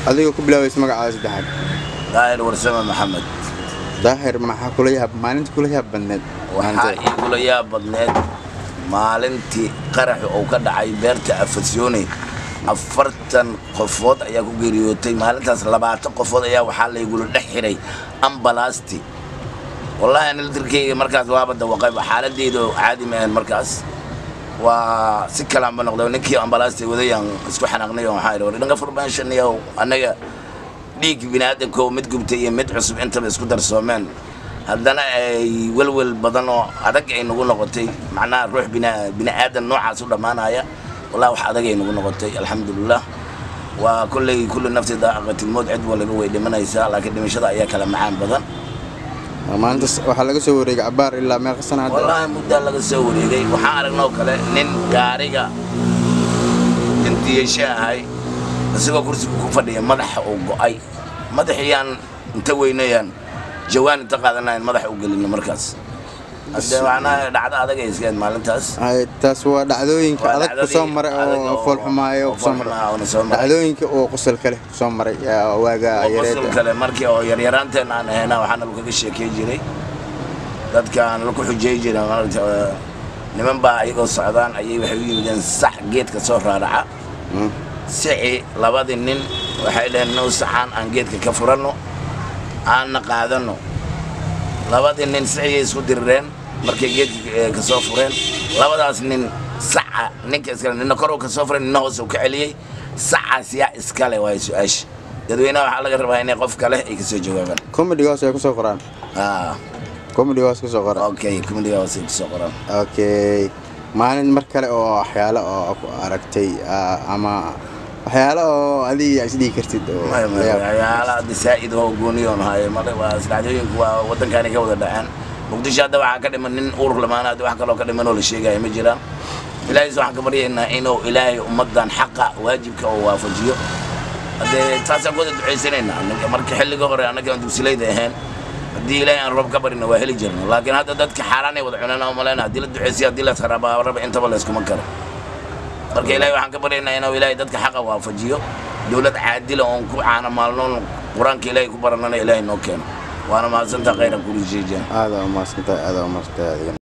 adiga ku bilaawaysa magacaada saddexaad daahir warsame maxamed daahir maxaa kula yaab maalintii kula yaab badneed waxaa igula yaab badneed maalintii qaraxu uu ka dhacay beerta afasyoone 40 qofood ayaa ku geeriyootay maalintaas 20 qofood ayaa waxaa la igula dhex xiray ambalaasti wallahi ana dirkeyga markaas waaba dawaqay xaaladeedu caadi ma ahan markaas waa si kala ma noqdo ninkii ambalaasti wadayaan isku xanaaqnay oo waxaa yiri dhanka furbaashan iyo anaga dhiig binaadamka mid gubtay iyo mid cusub inta isku darsoomeen haddana ay walwal badan oo adag ay nagu noqotay macnaa ruux binaadam noocaas u dhamaanaya والله واحد أجي نقول نقطة الحمد لله وكل نفس ذائقة الموت عد ولا هو اللي من يسال لكن مش هذا أي كلام معان بدن ما أنت وحلاق سوري عبار إلا ما قصنا والله مدة لقى سوري وحارق نوكله نين قارقة انت يشاء هاي بس هو كرسي كفدي مدح أو أي مدح يان انتوينيان جوان تقاعدنا مدح أوجل المركز هذا معناه دعاء هذا جيس كان مالنتاس تسوى دعوينك هذا قسم مرة أو فول حماية وقسم مرة دعوينك أو قصل كله قسم مرة يا واجا يريد قصل كله مركي أو يريران تنا هنا وحنا لقوا الشيء كيجري ذات كان لقوا حجيج جرا نمن بقى يقول الصعدان أي وحبي بدن صح جيت كسر رادعة سعي لبعض النين وحيله إنه سحان عن جيت كفرنو عن قاعدنو لبعض النين سعي يسود الرين markay geedka ka soo fureen labadaas nin saca ninka iska nin koro ka soo fureen hoos u ka celiyay sacaas yaa iska leh way su'aash dadweynaha waxa laga rabaa inay qof kale ay ka soo jawaabaan comedy-gaas ay ku soo qoraan comedy-gaas ku soo qoraan okay comedy-gaas ay ku soo qoraan okay maalin mar kale oo waxyaalo oo ku aragtay ama waxyaalo oo adiga isdii kartid oo waxyaalo disaa'id oo gooniyoon haay mar waa saddeeyinku waa wadankan ka wada dhacaan مقدش هذا واحد كده من أورك لما أنا هذا واحد كله كده من أول شيء جاي مجرا إلهي سبحانه كبري إنه إلهي أمضان حقه واجبك ووافجيه هذا تاسع قد عيسرين أنا كمرك حل جوهر أنا كنت بسليد هين دي إلهي أن رب كبر إنه واهلي جرنا لكن هذا ده كحراني وضعنا وملنا دي للدعيسية دي للثربا رب أنت ولا اسكو مكر مرك إلهي واحد كبري إنه إلهي ده كحقه ووافجيه دولة عادلة أنكو عنا مالون قرآن كإلهي كبرنا إلهي نوكين وأنا ما زلت غير كل شيء هذا ما سنت